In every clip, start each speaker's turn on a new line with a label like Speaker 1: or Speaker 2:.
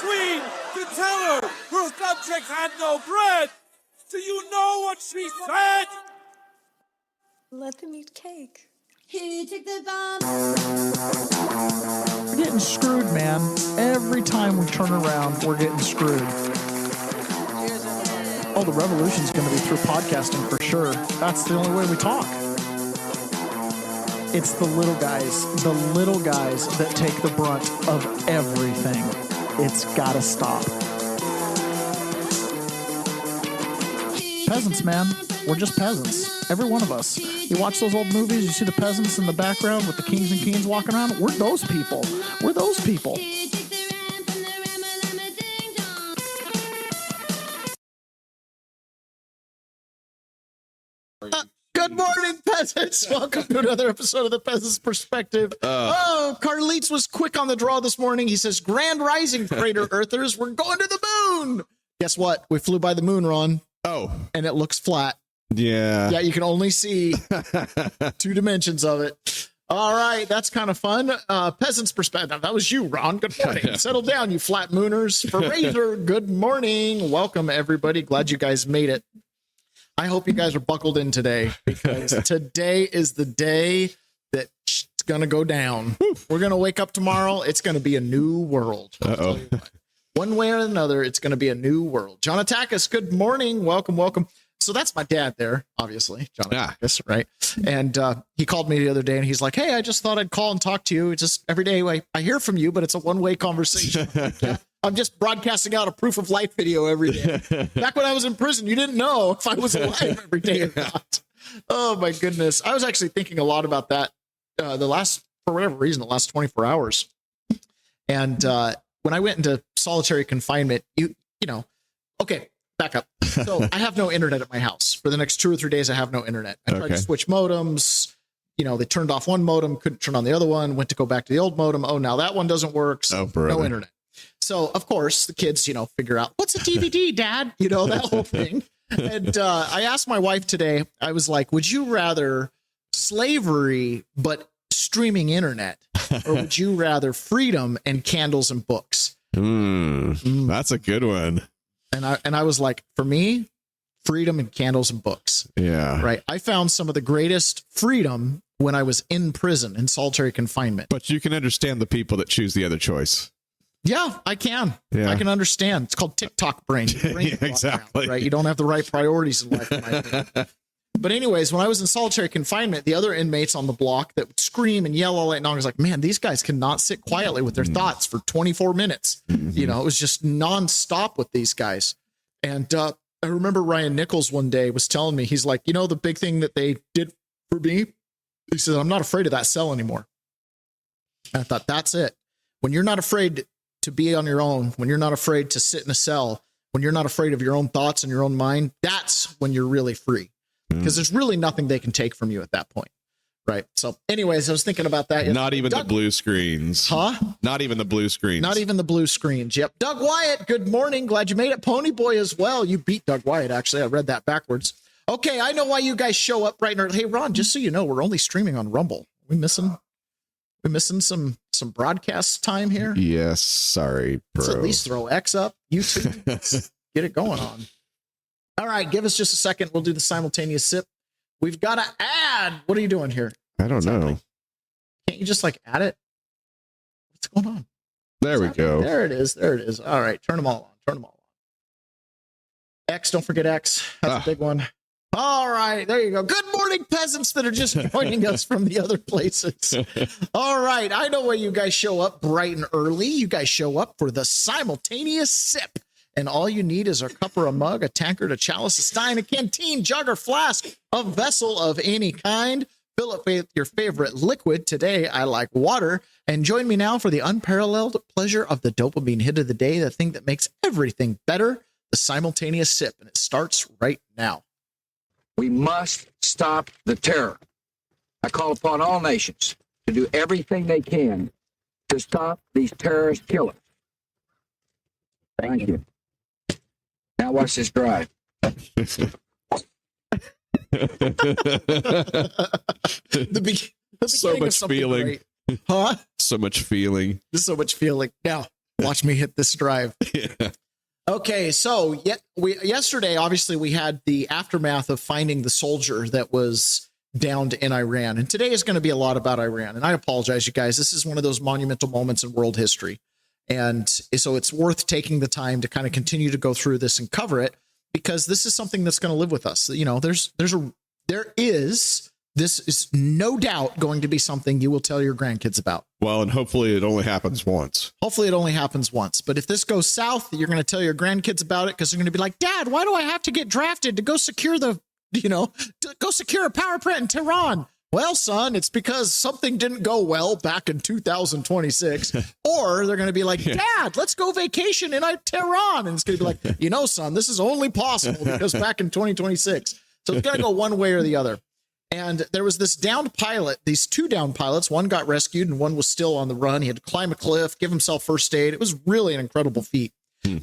Speaker 1: queen to tell her subjects had no bread. Do you know what she said?
Speaker 2: Let them eat cake.
Speaker 3: Here, take the bomb.
Speaker 4: We're getting screwed, man. Every time we turn around, we're getting screwed. Oh, the revolution's going to be through podcasting for sure. That's the only way we talk. It's the little guys that take the brunt of everything. It's got to stop. Peasants, man. We're just peasants. Every one of us. You watch those old movies, you see the peasants in the background with the kings and queens walking around. We're those people. We're those people. Good morning, peasants. Welcome to another episode of the Peasants Perspective. Carlitos was quick on the draw this morning. He says, Grand Rising, Crater Earthers. We're going to the moon. Guess what? We flew by the moon, Ron.
Speaker 5: Oh.
Speaker 4: And it looks flat.
Speaker 5: Yeah.
Speaker 4: Yeah, you can only see 2 dimensions of it. All right, that's kind of fun. Peasants Perspective. That was you, Ron. Good morning. Settle down, you flat mooners. For Razor, good morning. Welcome, everybody. Glad you guys made it. I hope you guys are buckled in today, because today is the day that it's going to go down. We're going to wake up tomorrow. It's going to be a new world.
Speaker 5: Uh-oh.
Speaker 4: One way or another, it's going to be a new world. John Atakis, good morning. Welcome, welcome. So that's my dad there, obviously, John Atakis, right? And he called me the other day, and he's like, hey, I just thought I'd call and talk to you. It's just every day I hear from you, but it's a one-way conversation. Yeah. I'm just broadcasting out a proof of life video every day. Back when I was in prison, you didn't know if I was alive every day or not. Oh, my goodness. I was actually thinking a lot about that for whatever reason, the last 24 hours. And when I went into solitary confinement, okay, back up. So I have no internet at my house. For the next 2 or 3 days, I have no internet. I tried to switch modems. They turned off one modem, couldn't turn on the other one, went to go back to the old modem. Oh, now that one doesn't work. So no internet. So, of course, the kids, figure out, what's a DVD, Dad? That whole thing. And I asked my wife today, I was like, would you rather slavery but streaming internet? Or would you rather freedom and candles and books?
Speaker 5: That's a good one.
Speaker 4: And I was like, for me, freedom and candles and books.
Speaker 5: Yeah.
Speaker 4: Right. I found some of the greatest freedom when I was in prison, in solitary confinement.
Speaker 5: But you can understand the people that choose the other choice.
Speaker 4: Yeah, I can.
Speaker 5: Yeah.
Speaker 4: I can understand. It's called TikTok brain.
Speaker 5: Yeah, exactly.
Speaker 4: Around, right. You don't have the right priorities in life. In my opinion. But anyways, when I was in solitary confinement, the other inmates on the block that would scream and yell all night long, I was like, man, these guys cannot sit quietly with their thoughts for 24 minutes. It was just nonstop with these guys. And I remember Ryan Nichols one day was telling me, he's like, the big thing that they did for me, he says, I'm not afraid of that cell anymore. And I thought, that's it. When you're not afraid to be on your own, when you're not afraid to sit in a cell, when you're not afraid of your own thoughts and your own mind, that's when you're really free. Because there's really nothing they can take from you at that point. Right. So anyways, I was thinking about that.
Speaker 5: Not even the blue screens.
Speaker 4: Huh?
Speaker 5: Not even the blue screens.
Speaker 4: Not even the blue screens. Yep. Doug Wyatt, good morning. Glad you made it. Pony Boy as well. You beat Doug Wyatt, actually. I read that backwards. Okay, I know why you guys show up bright and early. Hey, Ron, just so you know, we're only streaming on Rumble. We missing some broadcast time here?
Speaker 5: Yes, sorry, bro.
Speaker 4: Let's at least throw X up. YouTube. Let's get it going on. All right, give us just a second. We'll do the simultaneous sip. We've got to add. What are you doing here?
Speaker 5: I don't know.
Speaker 4: Can't you just add it? What's going on?
Speaker 5: There we go.
Speaker 4: There it is. There it is. All right. Turn them all on. Turn them all on. X. Don't forget X. That's a big one. All right. There you go. Good morning, peasants that are just joining us from the other places. All right. I know why you guys show up bright and early. You guys show up for the simultaneous sip. And all you need is a cup or a mug, a tankard, a chalice, a stein, a canteen, jug or flask, a vessel of any kind. Fill it with your favorite liquid. Today, I like water. And join me now for the unparalleled pleasure of the dopamine hit of the day, the thing that makes everything better, the simultaneous sip. And it starts right now.
Speaker 6: We must stop the terror. I call upon all nations to do everything they can to stop these terrorist killers. Thank you. Now watch this drive.
Speaker 4: The
Speaker 5: so much feeling.
Speaker 4: Huh?
Speaker 5: So much feeling.
Speaker 4: There's so much feeling. Now, Watch me hit this drive.
Speaker 5: Yeah.
Speaker 4: Okay, so yesterday, obviously, we had the aftermath of finding the soldier that was downed in Iran. And today is going to be a lot about Iran. And I apologize, you guys. This is one of those monumental moments in world history. And so it's worth taking the time to kind of continue to go through this and cover it, because this is something that's going to live with us. You know, this is no doubt going to be something you will tell your grandkids about.
Speaker 5: Well, and hopefully it only happens once.
Speaker 4: Hopefully it only happens once. But if this goes south, you're going to tell your grandkids about it, because they're going to be like, Dad, why do I have to get drafted to go secure to go secure a power plant in Tehran? Well, son, it's because something didn't go well back in 2026. Or they're going to be like, Dad, let's go vacation in Tehran. And it's going to be like, son, this is only possible because back in 2026. So it's going to go one way or the other. And there was this downed pilot, these two downed pilots. One got rescued and one was still on the run. He had to climb a cliff, give himself first aid. It was really an incredible feat.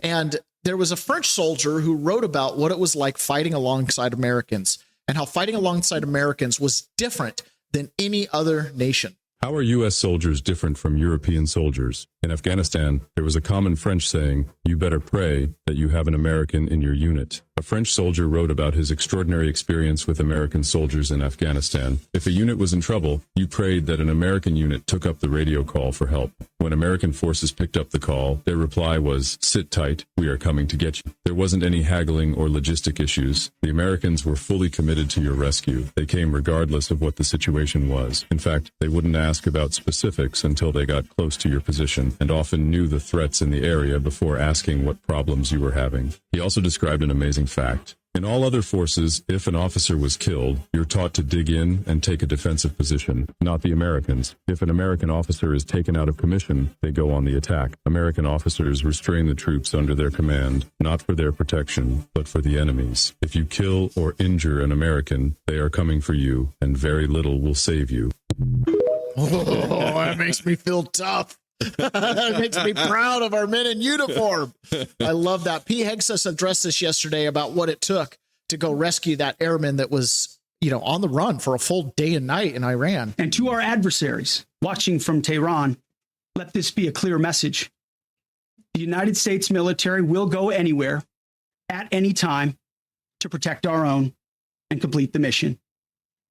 Speaker 4: And there was a French soldier who wrote about what it was like fighting alongside Americans, and how fighting alongside Americans was different than any other nation.
Speaker 7: How are U.S. soldiers different from European soldiers? In Afghanistan, there was a common French saying, "You better pray that you have an American in your unit." A French soldier wrote about his extraordinary experience with American soldiers in Afghanistan. If a unit was in trouble, you prayed that an American unit took up the radio call for help. When American forces picked up the call, their reply was, "Sit tight, we are coming to get you." There wasn't any haggling or logistic issues. The Americans were fully committed to your rescue. They came regardless of what the situation was. In fact, they wouldn't ask about specifics until they got close to your position, and often knew the threats in the area before asking what problems you were having. He also described an amazing fact. In all other forces, if an officer was killed, you're taught to dig in and take a defensive position. Not the Americans. If an American officer is taken out of commission, they go on the attack. American officers restrain the troops under their command, not for their protection, but for the enemy's. If you kill or injure an American, they are coming for you, and very little will save you.
Speaker 4: Oh, that makes me feel tough. That makes me proud of our men in uniform. I love that. P. Hegseth addressed this yesterday about what it took to go rescue that airman that was, on the run for a full day and night in Iran.
Speaker 8: And to our adversaries watching from Tehran, let this be a clear message. The United States military will go anywhere at any time to protect our own and complete the mission.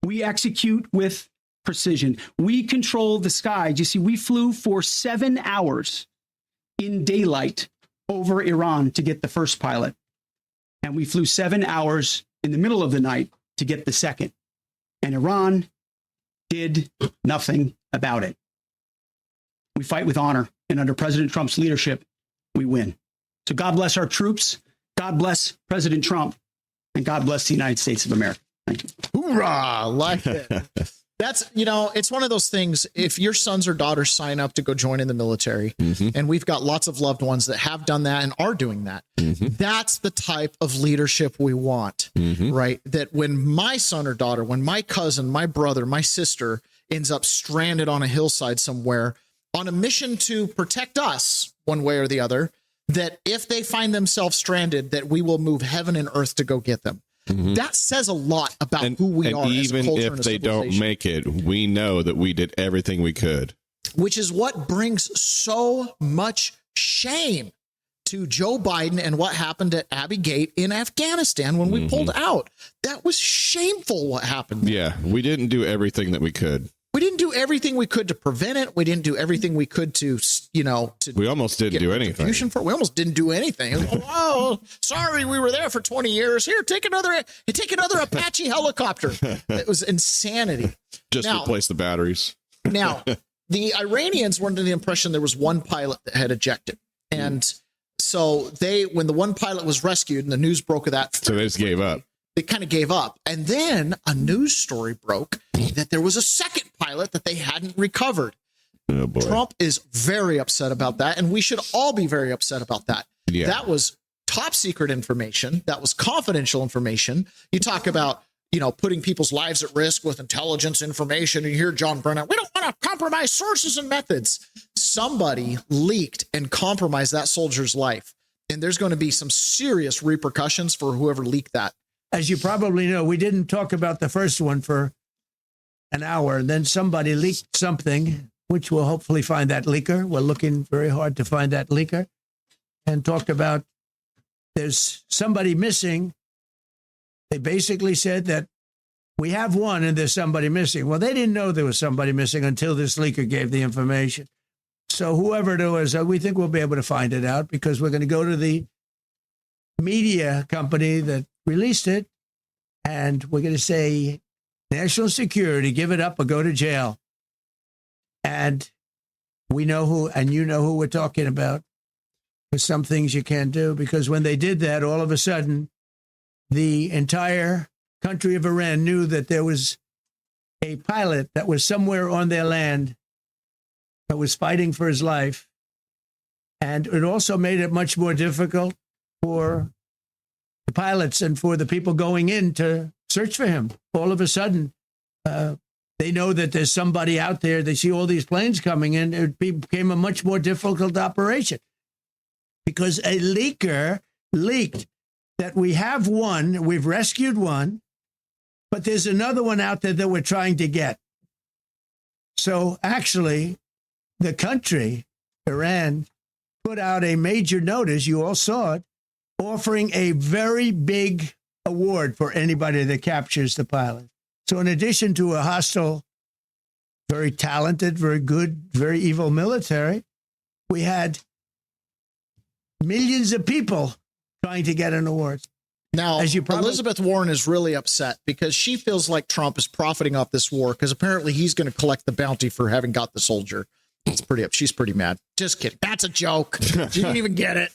Speaker 8: We execute with precision. We control the skies. You see, we flew for 7 hours in daylight over Iran to get the first pilot. And we flew 7 hours in the middle of the night to get the second. And Iran did nothing about it. We fight with honor. And under President Trump's leadership, we win. So God bless our troops. God bless President Trump. And God bless the United States of America. Thank you.
Speaker 4: Hoorah! Like it. That's, it's one of those things. If your sons or daughters sign up to go join in the military, and we've got lots of loved ones that have done that and are doing that, that's the type of leadership we want, right? That when my son or daughter, when my cousin, my brother, my sister ends up stranded on a hillside somewhere on a mission to protect us one way or the other, that if they find themselves stranded, that we will move heaven and earth to go get them. That says a lot about who we are.
Speaker 5: Even
Speaker 4: as a culture
Speaker 5: if
Speaker 4: and a
Speaker 5: they don't make it, we know that we did everything we could.
Speaker 4: Which is what brings so much shame to Joe Biden and what happened at Abbey Gate in Afghanistan when we pulled out. That was shameful what happened there.
Speaker 5: Yeah, we didn't do everything that we could.
Speaker 4: We didn't do everything we could to prevent it. We didn't do everything we could to,
Speaker 5: we almost didn't do anything.
Speaker 4: We almost didn't do anything. Oh, sorry, we were there for 20 years. Here, take another Apache helicopter. It was insanity.
Speaker 5: Just replace the batteries.
Speaker 4: Now, the Iranians were under the impression there was one pilot that had ejected. And so when the one pilot was rescued and the news broke of that.
Speaker 5: So they just gave up.
Speaker 4: They kind of gave up. And then a news story broke that there was a second pilot that they hadn't recovered.
Speaker 5: Oh, boy.
Speaker 4: Trump is very upset about that, and we should all be very upset about that.
Speaker 5: Yeah.
Speaker 4: That was top secret information. That was confidential information. You talk about, putting people's lives at risk with intelligence information. And you hear John Brennan, we don't want to compromise sources and methods. Somebody leaked and compromised that soldier's life. And there's going to be some serious repercussions for whoever leaked that.
Speaker 9: As you probably know, we didn't talk about the first one for an hour, and then somebody leaked something which will hopefully find that leaker. We're looking very hard to find that leaker, and talked about there's somebody missing. They basically said that we have one and there's somebody missing. Well, they didn't know there was somebody missing until this leaker gave the information. So whoever it was, we think we'll be able to find it out because we're going to go to the media company that released it, and we're going to say, national security, give it up or go to jail. And we know who, and you know who we're talking about. There's some things you can't do, because when they did that, all of a sudden, the entire country of Iran knew that there was a pilot that was somewhere on their land that was fighting for his life. And it also made it much more difficult for the pilots and for the people going in to search for him. All of a sudden, they know that there's somebody out there. They see all these planes coming in. It became a much more difficult operation because a leaker leaked that we have one, we've rescued one, but there's another one out there that we're trying to get. So actually, the country, Iran, put out a major notice, you all saw it, offering a very big award for anybody that captures the pilot. So in addition to a hostile, very talented, very good, very evil military, we had millions of people trying to get an award.
Speaker 4: Now, Elizabeth Warren is really upset because she feels like Trump is profiting off this war because apparently he's going to collect the bounty for having got the soldier. She's pretty mad. Just kidding. That's a joke. She didn't even get it.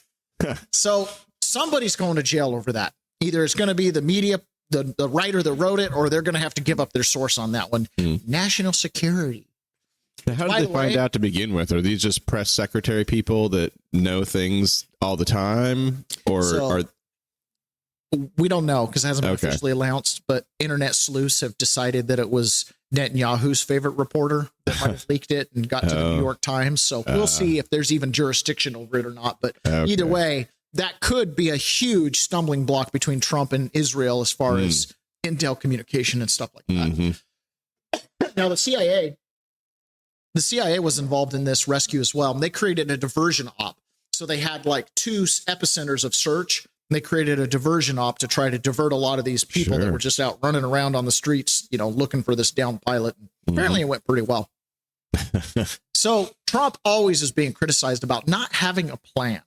Speaker 4: So somebody's going to jail over that. Either it's going to be the media, the writer that wrote it, or they're going to have to give up their source on that one. National security.
Speaker 5: Now, how did they find out to begin with? Are these just press secretary people that know things all the time?
Speaker 4: We don't know because it hasn't been officially announced, but internet sleuths have decided that it was Netanyahu's favorite reporter that might have leaked it and got to the New York Times. So we'll see if there's even jurisdiction over it or not. But either way, that could be a huge stumbling block between Trump and Israel as far as intel communication and stuff like that. Now, the CIA was involved in this rescue as well. And they created a diversion op. So they had like 2 epicenters of search. And they created a diversion op to try to divert a lot of these people that were just out running around on the streets, looking for this downed pilot. And apparently it went pretty well. So Trump always is being criticized about not having a plan.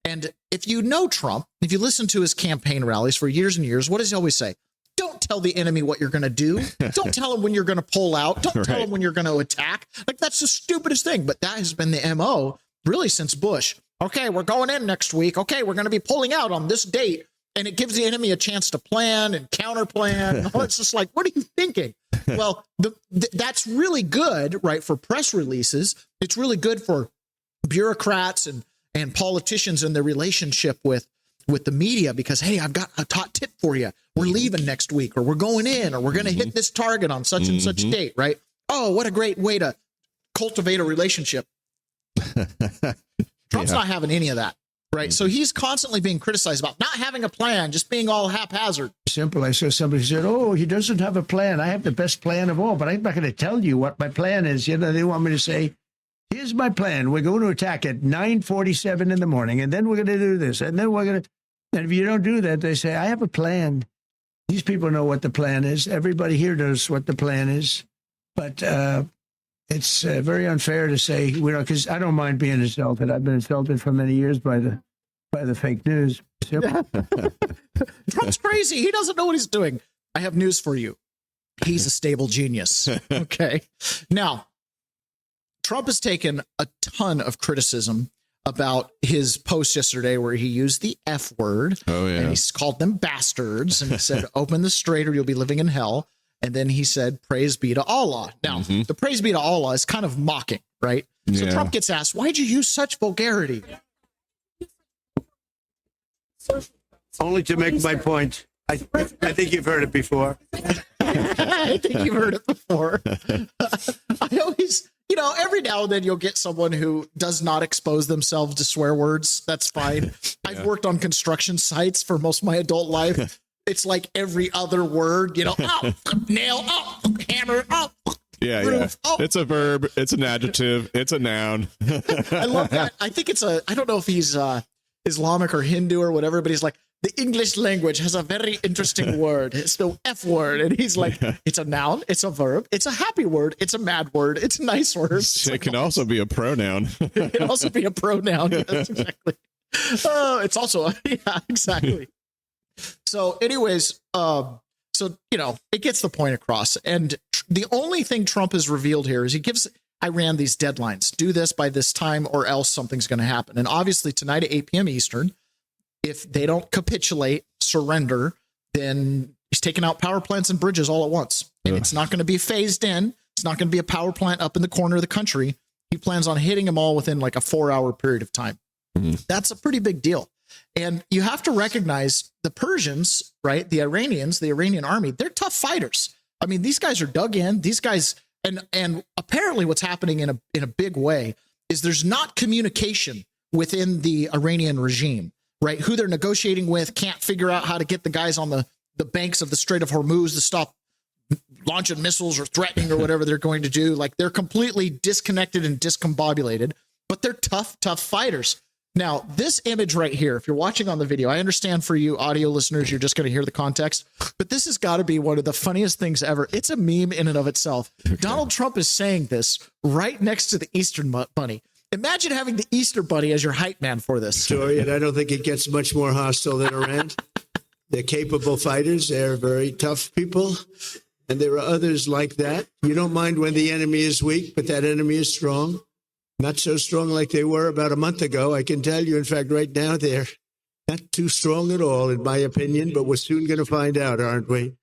Speaker 4: And if you know Trump, if you listen to his campaign rallies for years and years, what does he always say? Don't tell the enemy what you're going to do. Don't tell him when you're going to pull out. Don't tell him when you're going to attack. Like, that's the stupidest thing. But that has been the MO really since Bush. Okay, we're going in next week. Okay, we're going to be pulling out on this date. And it gives the enemy a chance to plan and counterplan. It's just like, what are you thinking? Well, that's really good, right, for press releases. It's really good for bureaucrats and politicians and their relationship with the media because, hey, I've got a top tip for you. We're leaving next week, or we're going in, or we're going to hit this target on such and such date, right? Oh, what a great way to cultivate a relationship. Trump's not having any of that, right? So he's constantly being criticized about not having a plan, just being all haphazard.
Speaker 9: Simple. I saw somebody said, oh, he doesn't have a plan. I have the best plan of all, but I'm not going to tell you what my plan is. They want me to say, here's my plan. We're going to attack at 9:47 in the morning, and then we're going to do this, and then we're going to... And if you don't do that, they say, I have a plan. These people know what the plan is. Everybody here knows what the plan is. But it's very unfair to say, because I don't mind being insulted. I've been insulted for many years by the fake news.
Speaker 4: Trump's crazy. He doesn't know what he's doing. I have news for you. He's a stable genius. Okay. Now, Trump has taken a ton of criticism about his post yesterday where he used the F word. Oh, yeah. And he's called them bastards. And he said, open the straight or you'll be living in hell. And then he said, praise be to Allah. Now, the praise be to Allah is kind of mocking, right? So Trump gets asked, why'd you use such vulgarity?
Speaker 9: Only to make my point. I think you've heard it before.
Speaker 4: I think you've heard it before. I always, every now and then you'll get someone who does not expose themselves to swear words. That's fine. I've worked on construction sites for most of my adult life. It's like every other word, oh, nail, oh, hammer, oh,
Speaker 5: Yeah,
Speaker 4: roof.
Speaker 5: yeah.
Speaker 4: Oh,
Speaker 5: it's a verb. It's an adjective. It's a noun.
Speaker 4: I love that. I think I don't know if he's Islamic or Hindu or whatever, but he's like, the English language has a very interesting word. It's the F word. And he's like, it's a noun, it's a verb, it's a happy word, it's a mad word, it's a nice word.
Speaker 5: It can also be a pronoun.
Speaker 4: It can also be a pronoun. Yes, exactly. Oh, it's also, yeah, exactly. So anyways, it gets the point across. And the only thing Trump has revealed here is he gives Iran these deadlines. Do this by this time or else something's going to happen. And obviously tonight at 8 p.m. Eastern, if they don't capitulate, surrender, then he's taking out power plants and bridges all at once. And it's not going to be phased in. It's not going to be a power plant up in the corner of the country. He plans on hitting them all within like a 4-hour period of time. Mm-hmm. That's a pretty big deal. And you have to recognize the Persians, right? The Iranians, the Iranian army, they're tough fighters. I mean, these guys are dug in. These guys, and apparently what's happening in a big way is there's not communication within the Iranian regime. Right, who they're negotiating with can't figure out how to get the guys on the banks of the Strait of Hormuz to stop launching missiles or threatening or whatever they're going to do. Like they're completely disconnected and discombobulated, but they're tough fighters. Now, this image right here, if you're watching on the video, I understand for you audio listeners, you're just going to hear the context, but this has got to be one of the funniest things ever. It's a meme in and of itself. Donald Trump is saying this right next to the Easter Bunny. Imagine having the Easter Bunny as your hype man for this.
Speaker 9: Story, and I don't think it gets much more hostile than Iran. They're capable fighters. They're very tough people. And there are others like that. You don't mind when the enemy is weak, but that enemy is strong. Not so strong like they were about a month ago. I can tell you, in fact, right now, they're not too strong at all, in my opinion, but we're soon going to find out, aren't we?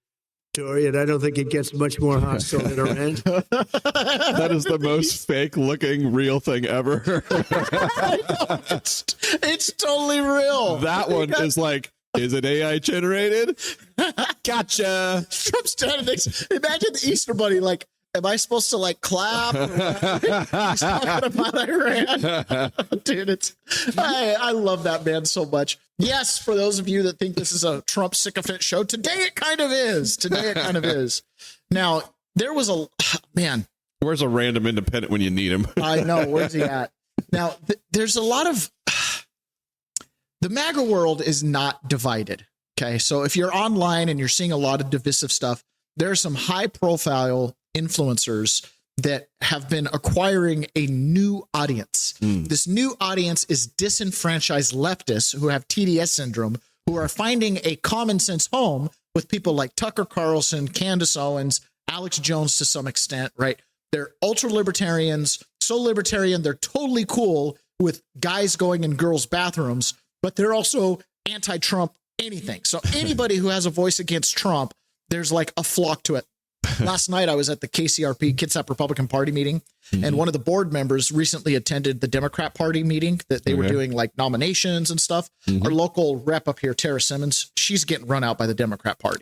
Speaker 9: Story, and I don't think it gets much more hostile than Iran.
Speaker 5: That is the most fake looking real thing ever.
Speaker 4: It's totally real.
Speaker 5: That one is like, is it AI generated? Gotcha.
Speaker 4: Trump standing next. Imagine the Easter Bunny. Like, am I supposed to like clap? He's talking about Iran. Dude, I love that man so much. Yes, for those of you that think this is a Trump sycophant show, today it kind of is. Now, there was man.
Speaker 5: Where's a random independent when you need him?
Speaker 4: I know. Where's he at? Now, there's a lot of the MAGA world is not divided. Okay. So if you're online and you're seeing a lot of divisive stuff, there are some high profile influencers that have been acquiring a new audience. This new audience is disenfranchised leftists who have TDS syndrome, who are finding a common sense home with people like Tucker Carlson, Candace Owens, Alex Jones to some extent, right? They're ultra libertarians, so libertarian, they're totally cool with guys going in girls' bathrooms, but they're also anti-Trump anything. So anybody who has a voice against Trump, there's like a flock to it. Last night, I was at the KCRP Kitsap Republican Party meeting, and one of the board members recently attended the Democrat Party meeting that they were doing like nominations and stuff. Our local rep up here, Tara Simmons, she's getting run out by the Democrat Party.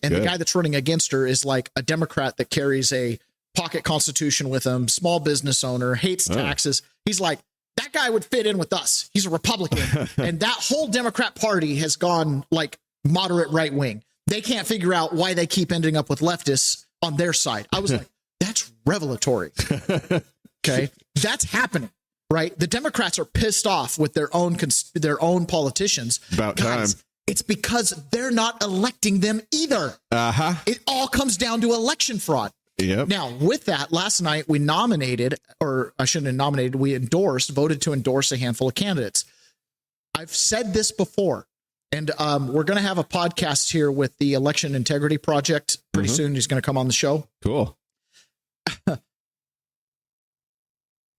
Speaker 4: And the guy that's running against her is like a Democrat that carries a pocket constitution with him, small business owner, hates taxes. He's like, that guy would fit in with us. He's a Republican. And that whole Democrat Party has gone like moderate right wing. They can't figure out why they keep ending up with leftists on their side. I was like, that's revelatory. Okay. That's happening, right? The Democrats are pissed off with their own politicians.
Speaker 5: About time.
Speaker 4: It's because they're not electing them either. It all comes down to election fraud.
Speaker 5: Yep.
Speaker 4: Now, with that, last night we nominated, or I shouldn't have nominated, we voted to endorse a handful of candidates. I've said this before. And we're going to have a podcast here with the Election Integrity Project pretty soon. He's going to come on the show.
Speaker 5: Cool.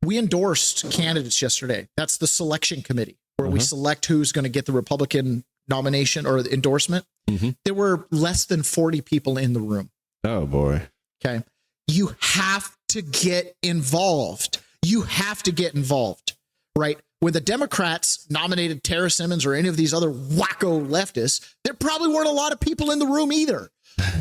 Speaker 4: We endorsed candidates yesterday. That's the selection committee where we select who's going to get the Republican nomination or the endorsement. There were less than 40 people in the room.
Speaker 5: Oh, boy.
Speaker 4: Okay. You have to get involved. You have to get involved, right? When the Democrats nominated Tara Simmons or any of these other wacko leftists, there probably weren't a lot of people in the room either.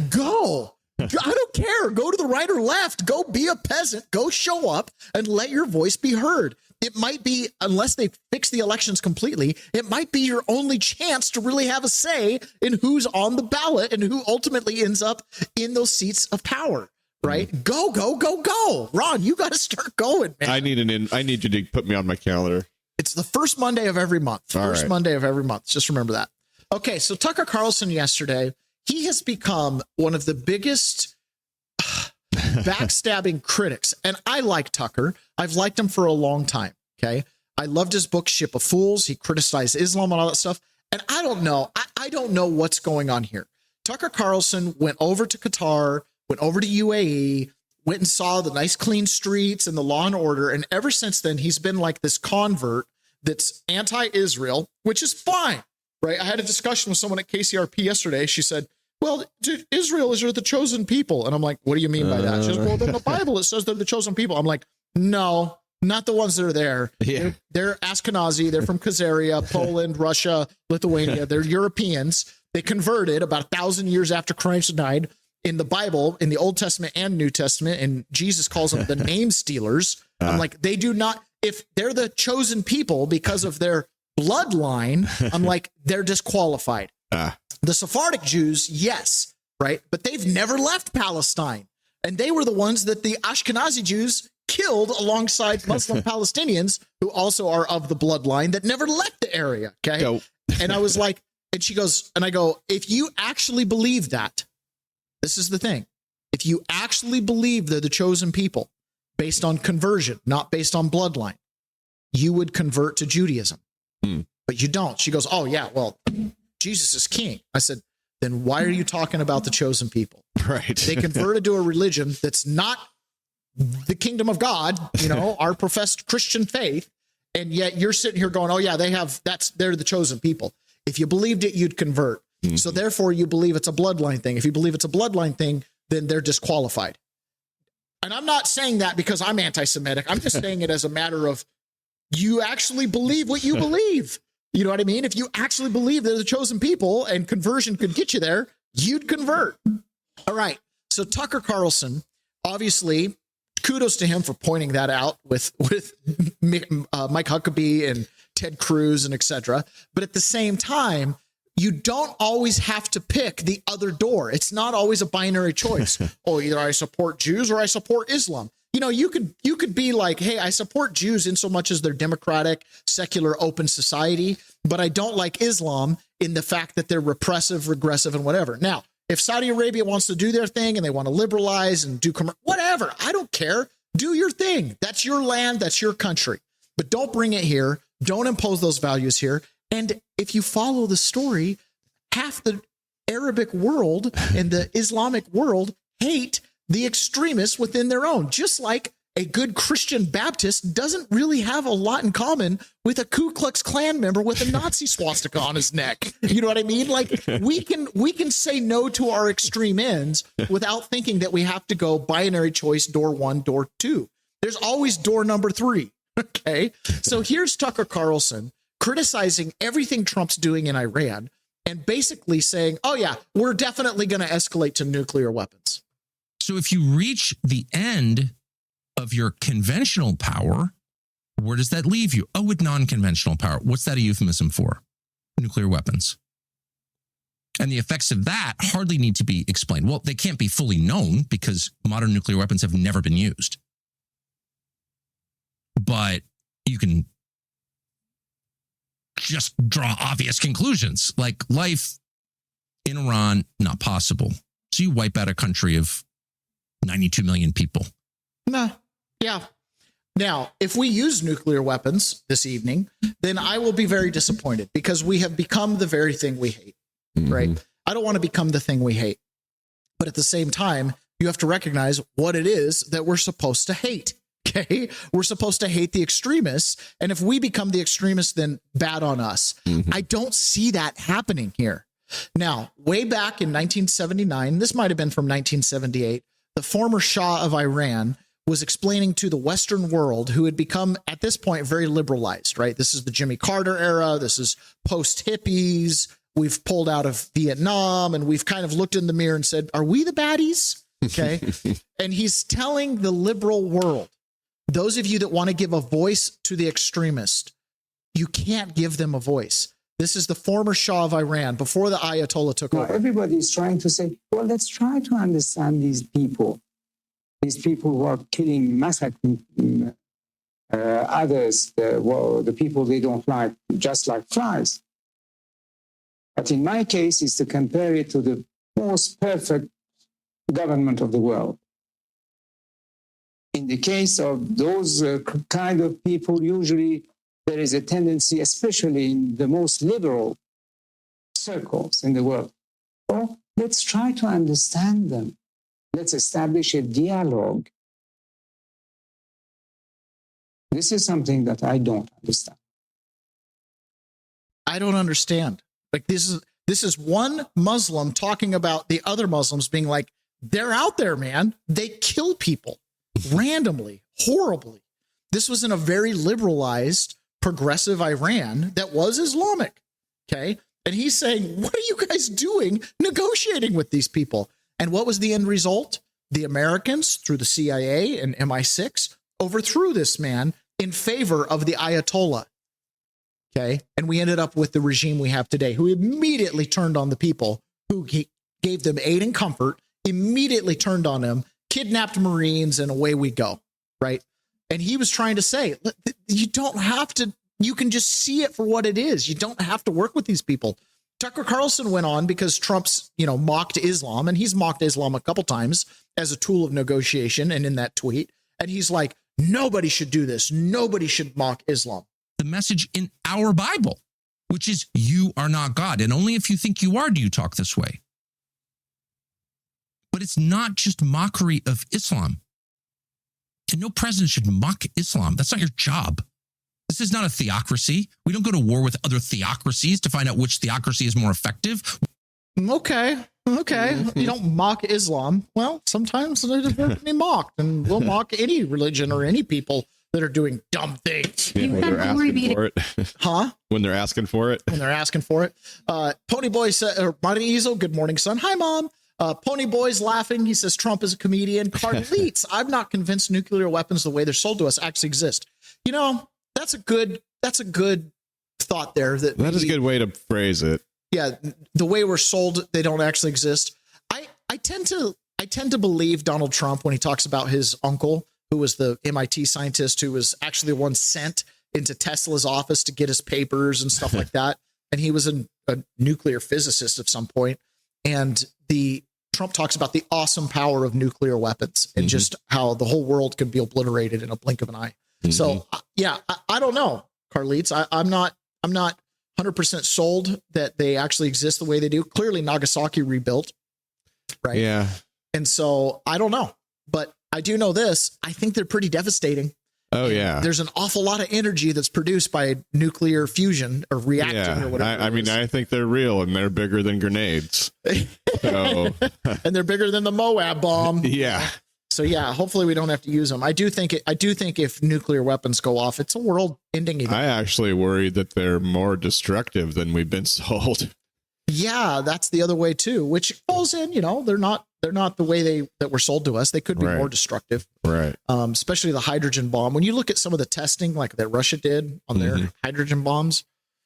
Speaker 4: Go. I don't care. Go to the right or left. Go be a peasant. Go show up and let your voice be heard. It might be, unless they fix the elections completely, it might be your only chance to really have a say in who's on the ballot and who ultimately ends up in those seats of power, right? Go. Ron, you got to start going, man.
Speaker 5: I need you to put me on my calendar.
Speaker 4: It's the first Monday of every month. First Monday of every month. Just remember that. Okay, so Tucker Carlson yesterday, he has become one of the biggest backstabbing critics. And I like Tucker. I've liked him for a long time, okay? I loved his book, Ship of Fools. He criticized Islam and all that stuff. And I don't know. I don't know what's going on here. Tucker Carlson went over to Qatar, went over to UAE, went and saw the nice clean streets and the law and order. And ever since then, he's been like this convert that's anti-Israel, which is fine, right? I had a discussion with someone at KCRP yesterday. She said, well, Israel is the chosen people. And I'm like, what do you mean by that? She says, well, in the Bible, it says they're the chosen people. I'm like, no, not the ones that are there. Yeah. They're Ashkenazi. They're from Khazaria, Poland, Russia, Lithuania. They're Europeans. They converted about 1,000 years after Christ died. In the Bible, in the Old Testament and New Testament, and Jesus calls them the name stealers. I'm like, they do not, if they're the chosen people because of their bloodline, I'm like, they're disqualified. The Sephardic Jews, yes, right? But they've never left Palestine. And they were the ones that the Ashkenazi Jews killed alongside Muslim Palestinians who also are of the bloodline that never left the area, okay? Go. And I was like, and she goes, and I go, if you actually believe that, this is the thing. If you actually believe they're the chosen people based on conversion, not based on bloodline, you would convert to Judaism. But you don't. She goes, oh, yeah, well, Jesus is king. I said, then why are you talking about the chosen people?
Speaker 5: Right.
Speaker 4: They converted to a religion that's not the kingdom of God, our professed Christian faith. And yet you're sitting here going, oh, yeah, they're the chosen people. If you believed it, you'd convert. So therefore, you believe it's a bloodline thing. If you believe it's a bloodline thing, then they're disqualified. And I'm not saying that because I'm anti-Semitic. I'm just saying it as a matter of you actually believe what you believe. You know what I mean? If you actually believe they're the chosen people and conversion could get you there, you'd convert. All right. So Tucker Carlson, obviously, kudos to him for pointing that out with Mike Huckabee and Ted Cruz and et cetera. But at the same time, you don't always have to pick the other door. It's not always a binary choice. Oh, either I support Jews or I support Islam. You could be like, hey, I support Jews in so much as they're democratic, secular, open society, but I don't like Islam in the fact that they're repressive, regressive, and whatever. Now, if Saudi Arabia wants to do their thing and they want to liberalize and do whatever, I don't care. Do your thing. That's your land. That's your country. But don't bring it here. Don't impose those values here. And if you follow the story, half the Arabic world and the Islamic world hate the extremists within their own, just like a good Christian Baptist doesn't really have a lot in common with a Ku Klux Klan member with a Nazi swastika on his neck. You know what I mean? Like we can say no to our extreme ends without thinking that we have to go binary choice, door 1, door 2. There's always door number 3. Okay. So here's Tucker Carlson criticizing everything Trump's doing in Iran and basically saying, oh, yeah, we're definitely going to escalate to nuclear weapons.
Speaker 10: So if you reach the end of your conventional power, where does that leave you? Oh, with non-conventional power. What's that a euphemism for? Nuclear weapons. And the effects of that hardly need to be explained. Well, they can't be fully known because modern nuclear weapons have never been used. But you can just draw obvious conclusions, like life in Iran, not possible. So you wipe out a country of 92 million people.
Speaker 4: Nah. Yeah. Now, if we use nuclear weapons this evening, then I will be very disappointed because we have become the very thing we hate, right? I don't want to become the thing we hate. But at the same time, you have to recognize what it is that we're supposed to hate. Okay, we're supposed to hate the extremists. And if we become the extremists, then bad on us. I don't see that happening here. Now, way back in 1979, this might have been from 1978, the former Shah of Iran was explaining to the Western world, who had become at this point very liberalized, right? This is the Jimmy Carter era. This is post hippies. We've pulled out of Vietnam and we've kind of looked in the mirror and said, are we the baddies? Okay. And he's telling the liberal world, those of you that want to give a voice to the extremist, you can't give them a voice. This is the former Shah of Iran before the Ayatollah took over.
Speaker 11: Everybody is trying to say, well, let's try to understand these people. these people who are killing, massacring others, the people they don't like, just like flies. But in my case, is to compare it to the most perfect government of the world. In the case of those kind of people, usually there is a tendency, especially in the most liberal circles in the world. So let's try to understand them. Let's establish a dialogue. This is something that I don't understand.
Speaker 4: I don't understand. Like this is one Muslim talking about the other Muslims being like, they're out there, man. They kill people randomly, horribly. This was in a very liberalized, progressive Iran that was Islamic. Okay. And he's saying, what are you guys doing negotiating with these people? And what was the end result? The Americans, through the CIA and MI6, overthrew this man in favor of the Ayatollah. Okay. And we ended up with the regime we have today, who immediately turned on the people who gave them aid and comfort, immediately turned on them, kidnapped Marines, and away we go. Right. And he was trying to say, you don't have to, you can just see it for what it is. You don't have to work with these people. Tucker Carlson went on because Trump's, mocked Islam, and he's mocked Islam a couple times as a tool of negotiation. And in that tweet, and he's like, nobody should do this. Nobody should mock Islam.
Speaker 10: The message in our Bible, which is you are not God. And only if you think you are do you talk this way. But it's not just mockery of Islam. And no president should mock Islam. That's not your job. This is not a theocracy. We don't go to war with other theocracies to find out which theocracy is more effective.
Speaker 4: Okay. You don't mock Islam. Well, sometimes they deserve to be mocked, and we'll mock any religion or any people that are doing dumb things.
Speaker 5: Yeah, when they're asking for it.
Speaker 4: Huh?
Speaker 5: When they're asking for it.
Speaker 4: When they're asking for it. Pony Boy said, or Marizo, good morning, son. Hi, Mom. Pony Boy's laughing. He says Trump is a comedian. Carleets, I'm not convinced nuclear weapons the way they're sold to us actually exist. That's a good thought there. That
Speaker 5: is a good way to phrase it.
Speaker 4: Yeah, the way we're sold, they don't actually exist. I tend to believe Donald Trump when he talks about his uncle, who was the MIT scientist who was actually the one sent into Tesla's office to get his papers and stuff like that. And he was a nuclear physicist at some point. And Trump talks about the awesome power of nuclear weapons and just how the whole world can be obliterated in a blink of an eye. So yeah, I don't know, Carleets. I'm not 100% sold that they actually exist the way they do. Clearly Nagasaki rebuilt. Right.
Speaker 5: Yeah.
Speaker 4: And so I don't know, but I do know this. I think they're pretty devastating.
Speaker 5: Oh, yeah.
Speaker 4: There's an awful lot of energy that's produced by nuclear fusion or reacting or whatever.
Speaker 5: I mean, I think they're real and they're bigger than grenades. So.
Speaker 4: And they're bigger than the Moab bomb.
Speaker 5: Yeah.
Speaker 4: So, yeah, hopefully we don't have to use them. I do think if nuclear weapons go off, it's a world ending event.
Speaker 5: I actually worry that they're more destructive than we've been sold.
Speaker 4: Yeah, that's the other way, too, which falls in, they're not the way that were sold to us. They could be more destructive.
Speaker 5: Right.
Speaker 4: Especially the hydrogen bomb. When you look at some of the testing like that Russia did on their hydrogen bombs.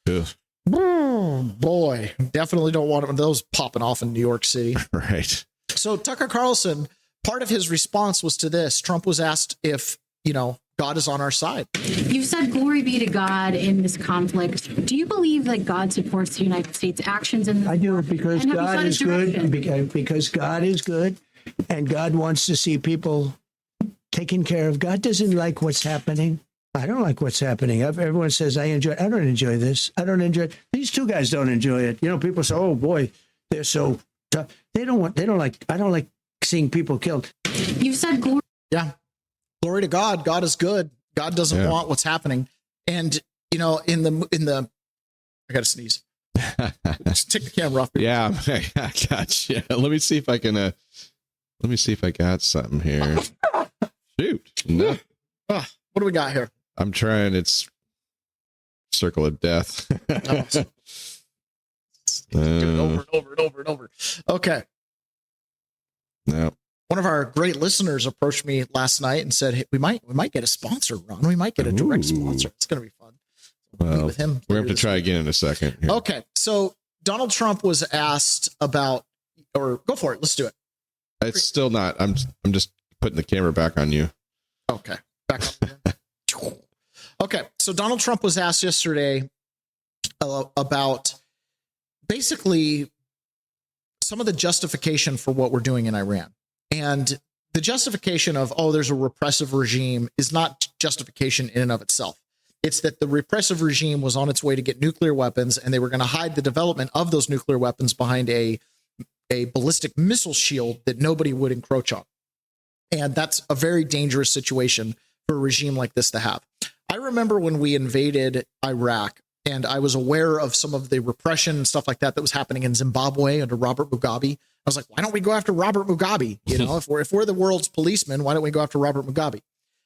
Speaker 5: Ugh.
Speaker 4: Boy, definitely don't want those popping off in New York City.
Speaker 5: Right.
Speaker 4: So Tucker Carlson, part of his response was to this. Trump was asked if, God is on our side.
Speaker 12: You've said glory be to God in this conflict. Do you believe that God supports the United States actions in this?
Speaker 9: I do, because God is good. Because God is good, and God wants to see people taken care of. God doesn't like what's happening. I don't like what's happening. Everyone says I don't enjoy this. I don't enjoy it. These two guys don't enjoy it. People say, "Oh boy, they're so tough." I don't like seeing people killed.
Speaker 12: You've said glory.
Speaker 4: Yeah. Glory to God. God is good. God doesn't want what's happening. And, in the, I got to sneeze. Just take the camera off.
Speaker 5: Yeah. I got you. Let me see if I can, let me see if I got something here. Shoot. No.
Speaker 4: What do we got here?
Speaker 5: I'm trying. It's circle of death.
Speaker 4: Over. Okay.
Speaker 5: No.
Speaker 4: One of our great listeners approached me last night and said, "Hey, we might get a sponsor, Ron. We might get a direct sponsor. It's going to be fun."
Speaker 5: Well,
Speaker 4: with him,
Speaker 5: we're going to have to try again in a second. Here.
Speaker 4: Okay. So Donald Trump was asked about, or go for it. Let's do it.
Speaker 5: It's still not. I'm just putting the camera back on you.
Speaker 4: Okay. Back up. Okay. So Donald Trump was asked yesterday about basically some of the justification for what we're doing in Iran. And the justification of, oh, there's a repressive regime is not justification in and of itself. It's that the repressive regime was on its way to get nuclear weapons, and they were going to hide the development of those nuclear weapons behind a ballistic missile shield that nobody would encroach on. And that's a very dangerous situation for a regime like this to have. I remember when we invaded Iraq, and I was aware of some of the repression and stuff like that was happening in Zimbabwe under Robert Mugabe. I was like, why don't we go after Robert Mugabe? You know, if we're the world's policeman, why don't we go after Robert Mugabe?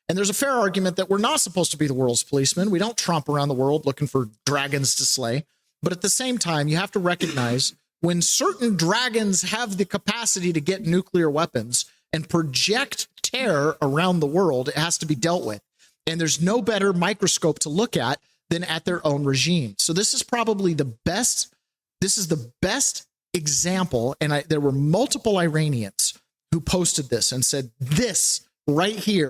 Speaker 4: And there's a fair argument that we're not supposed to be the world's policeman. We don't tromp around the world looking for dragons to slay. But at the same time, you have to recognize when certain dragons have the capacity to get nuclear weapons and project terror around the world, it has to be dealt with. And there's no better microscope to look at than at their own regime. So this is probably the best. This is the best example. And there were multiple Iranians who posted this and said, this right here